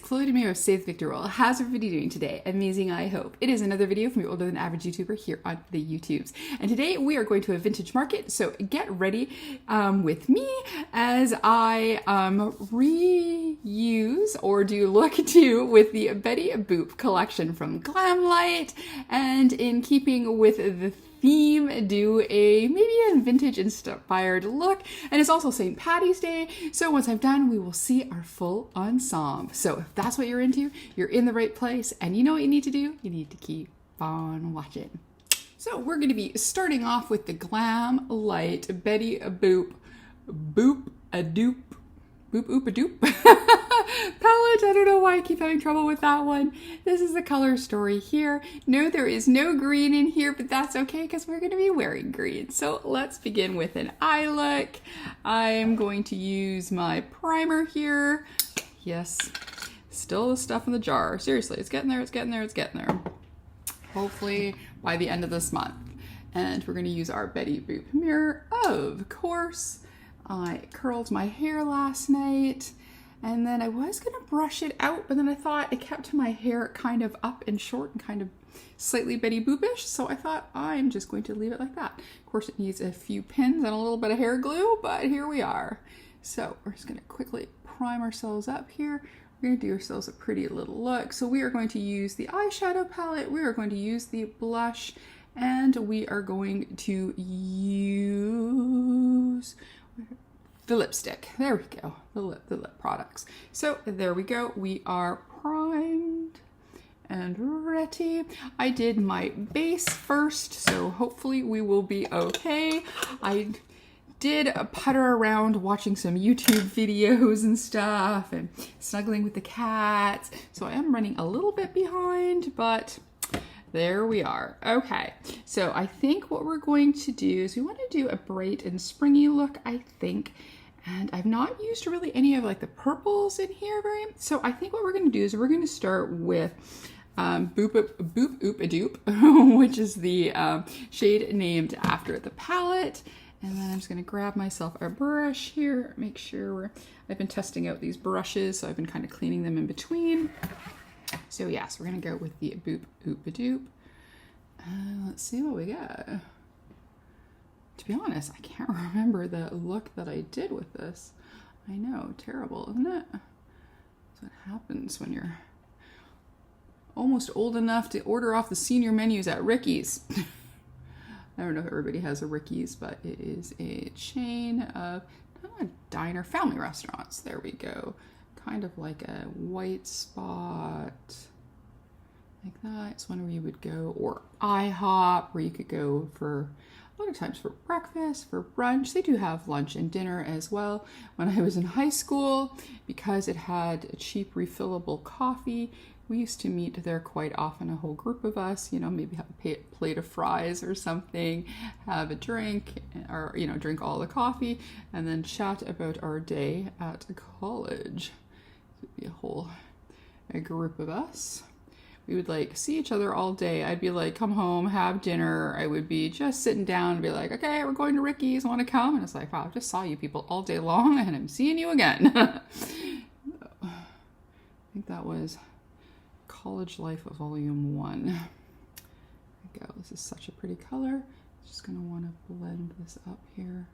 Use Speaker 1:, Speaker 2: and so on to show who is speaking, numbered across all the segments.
Speaker 1: Chloe DeMeo of Save the Victor Roll. How's everybody doing today? Amazing, I hope. It is another video from your older than average YouTuber here on the YouTubes. And today we are going to a vintage market, so get ready with me as I reuse or do look to with the Betty Boop collection from Glamlite, and in keeping with the theme, do maybe a vintage inspired look. And it's also St. Patty's Day, so once I'm done we will see our full ensemble. So if that's what you're into, you're in the right place, and you know what you need to do? You need to keep on watching. So we're going to be starting off with the Glamlite Betty Boop a Doop palette. I don't know why I keep having trouble with that one. This is the color story here. No, there is no green in here, but that's okay because we're going to be wearing green. So let's begin with an eye look. I'm going to use my primer here. Yes, still the stuff in the jar. Seriously, it's getting there, it's getting there, it's getting there. Hopefully by the end of this month. And we're going to use our Betty Boop mirror, of course. I curled my hair last night, and then I was going to brush it out, but then I thought it kept my hair kind of up and short and kind of slightly Betty Boopish, so I thought I'm just going to leave it like that. Of course, it needs a few pins and a little bit of hair glue, but here we are. So we're just going to quickly prime ourselves up here. We're going to do ourselves a pretty little look. So we are going to use the eyeshadow palette, we are going to use the blush, and we are going to use the lipstick. There we go, the lip products. So there we go, we are primed and ready. I did my base first, so hopefully we will be okay. I did putter around watching some YouTube videos and stuff and snuggling with the cats, so I am running a little bit behind, but there we are. Okay, so I think what we're going to do is we want to do a bright and springy look, I think. And I've not used really any of like the purples in here so I think what we're going to do is we're going to start with Boop Oop a Doop, which is the shade named after the palette. And then I'm just going to grab myself a brush here, make sure I've been testing out these brushes, so I've been kind of cleaning them in between. So yes, we're going to go with the Boop Oop a Doop. Let's see what we got. To be honest, I can't remember the look that I did with this. I know, terrible, isn't it? That's what happens when you're almost old enough to order off the senior menus at Ricky's. I don't know if everybody has a Ricky's, but it is a chain of diner, family restaurants. There we go. Kind of like a white spot, like that. It's one where you would go, or IHOP, where you could go for a lot of times for breakfast, for brunch. They do have lunch and dinner as well. When I was in high school, because it had a cheap refillable coffee, we used to meet there quite often, a whole group of us, you know, maybe have a plate of fries or something, have a drink, or, you know, drink all the coffee, and then chat about our day at college. It would be a group of us. We would like see each other all day. I'd be like, come home, have dinner. I would be just sitting down and be like, okay, we're going to Ricky's, want to come? And it's like, wow, I just saw you people all day long and I'm seeing you again. I think that was College Life Volume 1. There we go. This is such a pretty color. Just gonna want to blend this up here.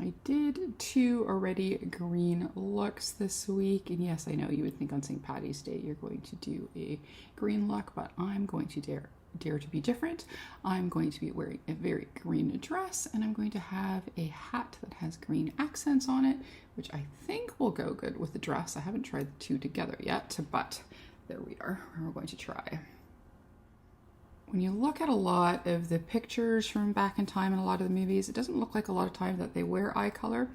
Speaker 1: I did 2 already green looks this week, and yes, I know you would think on St. Patty's Day you're going to do a green look, but I'm going to dare to be different. I'm going to be wearing a very green dress, and I'm going to have a hat that has green accents on it, which I think will go good with the dress. I haven't tried the 2 together yet, but there we are. We're going to try. When you look at a lot of the pictures from back in time in a lot of the movies, it doesn't look like a lot of times that they wear eye color,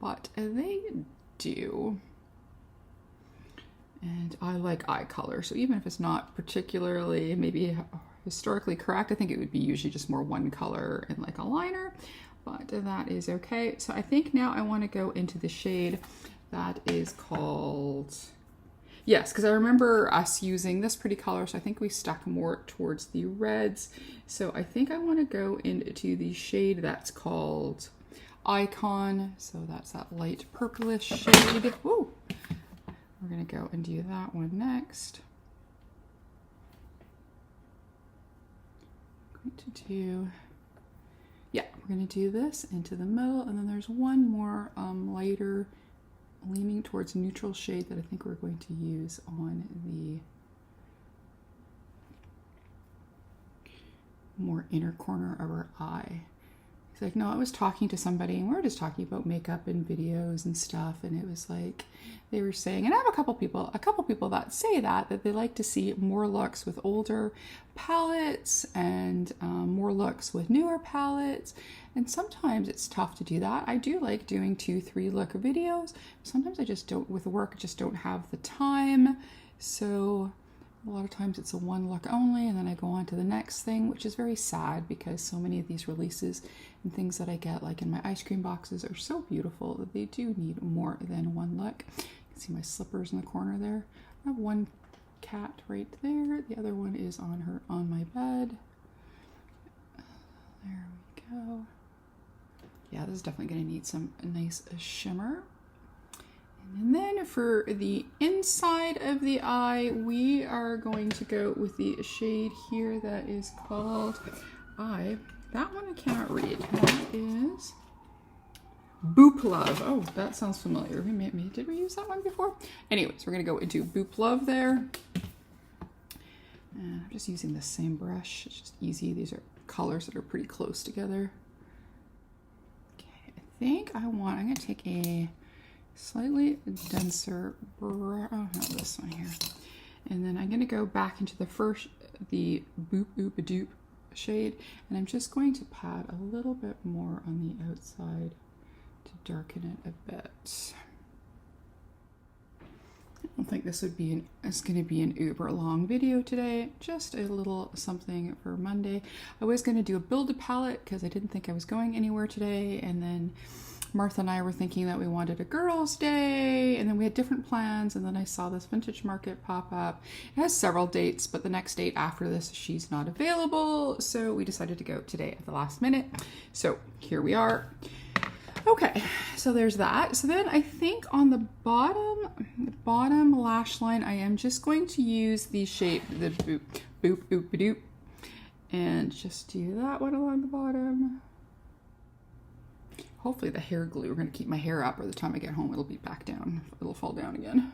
Speaker 1: but they do. And I like eye color, so even if it's not particularly maybe historically correct, I think it would be usually just more one color in like a liner, but that is okay. So I think now I want to go into the shade that is called... Yes, because I remember us using this pretty color, so I think we stuck more towards the reds. So I think I want to go into the shade that's called Icon. So that's that light purplish shade. Woo! we're going to go and do that one next. I'm going to do, yeah, we're going to do this into the middle, and then there's one more lighter, leaning towards neutral shade that I think we're going to use on the more inner corner of our eye. He's like, no, I was talking to somebody and we were just talking about makeup and videos and stuff, and it was like they were saying, and I have a couple people that say that they like to see more looks with older palettes and more looks with newer palettes, and sometimes it's tough to do that. I do like doing 2-3 look videos. Sometimes I just don't, with work, just don't have the time, so a lot of times it's a one look only, and then I go on to the next thing, which is very sad because so many of these releases and things that I get, like in my ice cream boxes, are so beautiful that they do need more than one look. You can see my slippers in the corner there. I have one cat right there. The other one is on my bed. There we go. Yeah, this is definitely going to need some nice shimmer. And then for the inside of the eye, we are going to go with the shade here that is called that one I cannot read. That is Boop Love. Oh, that sounds familiar. Did we use that one before? Anyways, we're going to go into Boop Love there. And I'm just using the same brush. It's just easy. These are colors that are pretty close together. Okay, I think I'm going to take a slightly denser brush. Oh, not this one here. And then I'm going to go back into the Boop Oop Doop shade, and I'm just going to pat a little bit more on the outside to darken it a bit. I don't think this would be it's going to be an uber long video today, just a little something for Monday. I was going to do a build a palette because I didn't think I was going anywhere today, and then Martha and I were thinking that we wanted a girls' day, and then we had different plans, and then I saw this vintage market pop up. It has several dates, but the next date after this, she's not available, so we decided to go today at the last minute. So here we are. Okay, so there's that. So then I think on the bottom lash line, I am just going to use the shape, the Boop Oop Doop, and just do that one along the bottom. Hopefully the hair glue, we're going to keep my hair up. By the time I get home, it'll be back down. It'll fall down again.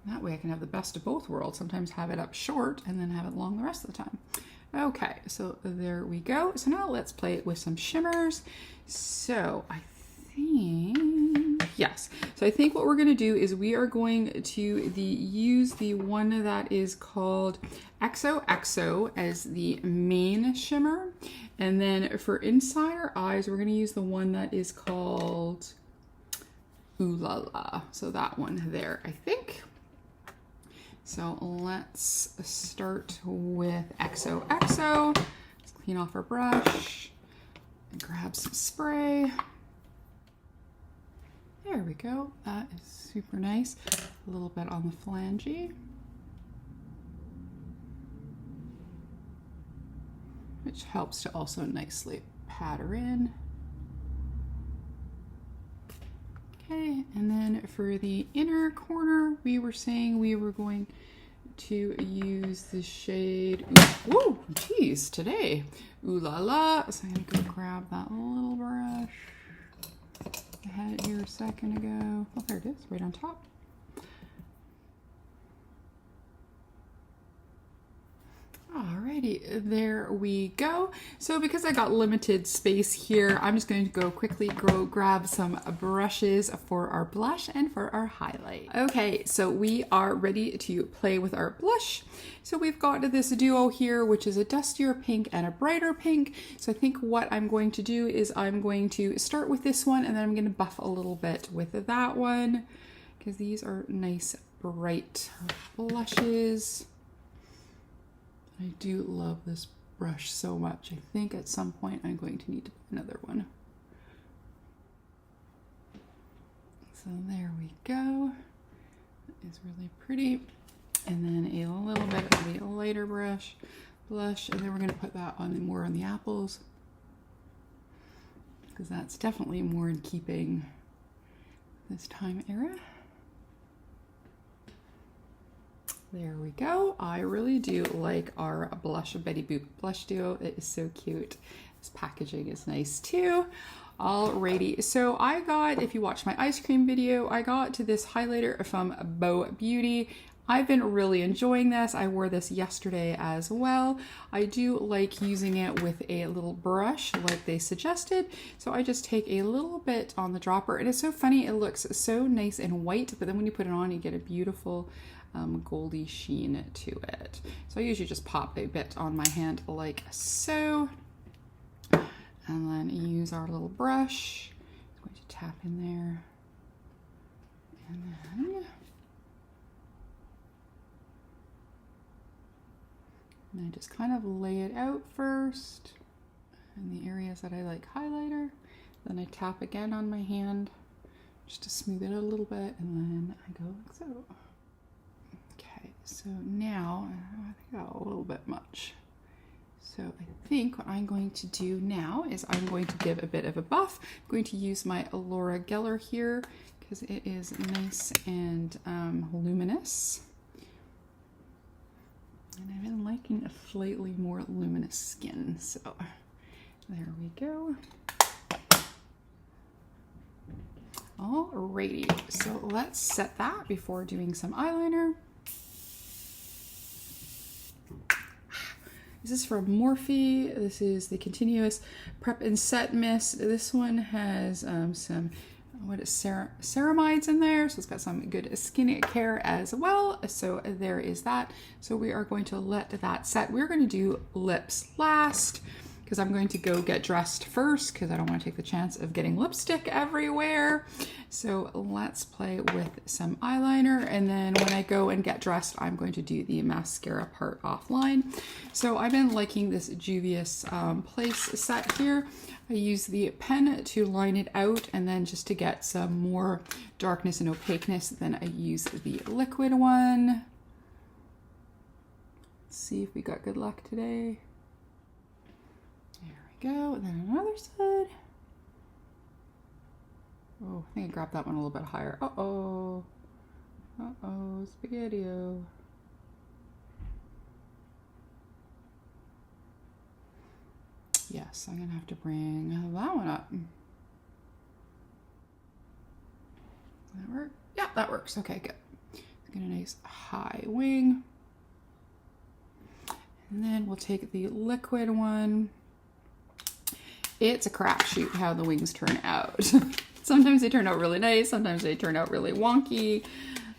Speaker 1: That way I can have the best of both worlds. Sometimes have it up short and then have it long the rest of the time. Okay, so there we go. So now let's play it with some shimmers. So I think, yes. So I think what we're going to do is we are going to use the one that is called XOXO as the main shimmer. And then for inside our eyes, we're going to use the one that is called Ooh La La. So that one there, I think. So let's start with XOXO. Let's clean off our brush and grab some spray. There we go. That is super nice. A little bit on the phalange, which helps to also nicely pat her in. Okay, and then for the inner corner, we were saying we were going to use the shade, whoa, geez, today, Ooh La La. So I'm gonna go grab that little brush. I had it here a second ago. Oh, there it is, right on top. Alrighty, there we go. So because I got limited space here, I'm just going to go quickly grab some brushes for our blush and for our highlight. Okay, so we are ready to play with our blush. So we've got this duo here, which is a dustier pink and a brighter pink. So I think what I'm going to do is I'm going to start with this one, and then I'm going to buff a little bit with that one, because these are nice bright blushes. I do love this brush so much. I think at some point I'm going to need to put another one. So there we go. That is really pretty. And then a little bit of the lighter blush, and then we're going to put that on more on the apples, because that's definitely more in keeping this time era. There we go. I really do like our blush Betty Boop blush duo. It is so cute. This packaging is nice too. Alrighty, so I got, if you watched my ice cream video, I got to this highlighter from Bow Beauty. I've been really enjoying this. I wore this yesterday as well. I do like using it with a little brush like they suggested. So I just take a little bit on the dropper, and it's so funny. It looks so nice and white, but then when you put it on, you get a beautiful goldy sheen to it. So I usually just pop a bit on my hand like so, and then use our little brush. I'm going to tap in there, and I just kind of lay it out first in the areas that I like highlighter. Then I tap again on my hand just to smooth it out a little bit, and then I go like so. Okay, so now I think I got a little bit much. So I think what I'm going to do now is I'm going to give a bit of a buff. I'm going to use my Laura Geller here because it is nice and luminous. And I've been liking a slightly more luminous skin, so there we go. Alrighty, so let's set that before doing some eyeliner. This is from Morphe. This is the Continuous Prep and Set Mist. This one has some ceramides in there, so it's got some good skin care as well. So there is that. So we are going to let that set. We're going to do lips last because I'm going to go get dressed first because I don't want to take the chance of getting lipstick everywhere. So let's play with some eyeliner, and then when I go and get dressed, I'm going to do the mascara part offline. So I've been liking this Juvia's Place set here. I use the pen to line it out, and then just to get some more darkness and opaqueness, then I use the liquid one. Let's see if we got good luck today. There we go, and then another side. Oh, I think I grabbed that one a little bit higher. Uh-oh. Uh-oh, spaghetti-o. Yes, I'm gonna have to bring that one up. Does that work? Yeah, that works. Okay, good. Let's get a nice high wing. And then we'll take the liquid one. It's a crapshoot how the wings turn out. Sometimes they turn out really nice. Sometimes they turn out really wonky.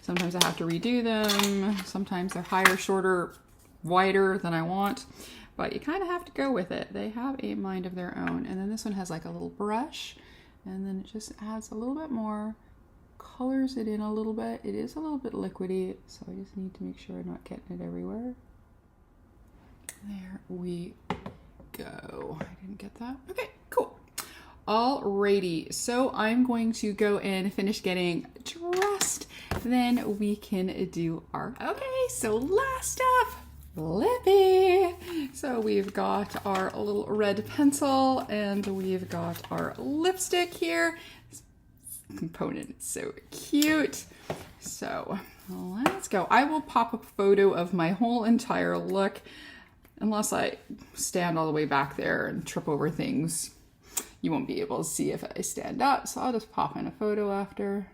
Speaker 1: Sometimes I have to redo them. Sometimes they're higher, shorter, wider than I want. But you kind of have to go with it. They have a mind of their own. And then this one has like a little brush, and then it just adds a little bit more, colors it in a little bit. It is a little bit liquidy, so I just need to make sure I'm not getting it everywhere. There we go. I didn't get that. Okay, cool. Alrighty, so I'm going to go and finish getting dressed. Then we can do our, okay, so last up, lippy. So we've got our little red pencil, and we've got our lipstick here. This component is so cute. So let's go. I will pop a photo of my whole entire look, unless I stand all the way back there and trip over things. You won't be able to see if I stand up, so I'll just pop in a photo after.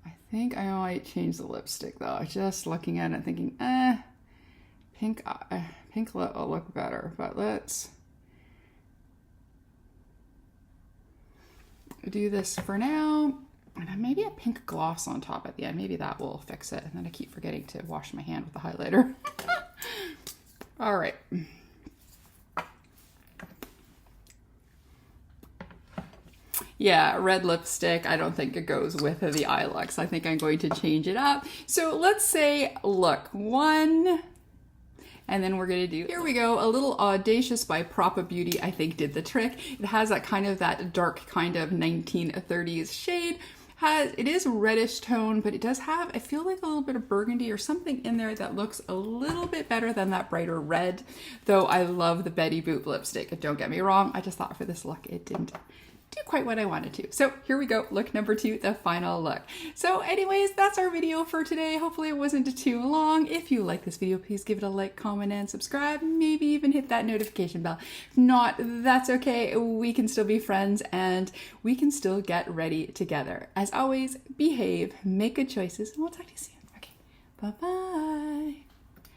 Speaker 1: I think I might change the lipstick though. Just looking at it thinking, pink lip will look better, but let's do this for now. And then maybe a pink gloss on top at the end. Maybe that will fix it. And then I keep forgetting to wash my hand with the highlighter. All right. Yeah, red lipstick. I don't think it goes with the eye looks. I think I'm going to change it up. So let's say look one, and then we're gonna do, here we go, a little Audacious by Propa Beauty, I think did the trick. It has that kind of that dark kind of 1930s shade. It is reddish tone, but it does have, I feel like a little bit of burgundy or something in there that looks a little bit better than that brighter red. Though I love the Betty Boop lipstick. Don't get me wrong. I just thought for this look, it didn't do quite what I wanted to. So here we go, look number 2, the final look. So anyways, that's our video for today. Hopefully it wasn't too long. If you like this video, please give it a like, comment, and subscribe. Maybe even hit that notification bell. If not, that's okay. We can still be friends and we can still get ready together. As always, behave, make good choices, and we'll talk to you soon. Okay, bye-bye.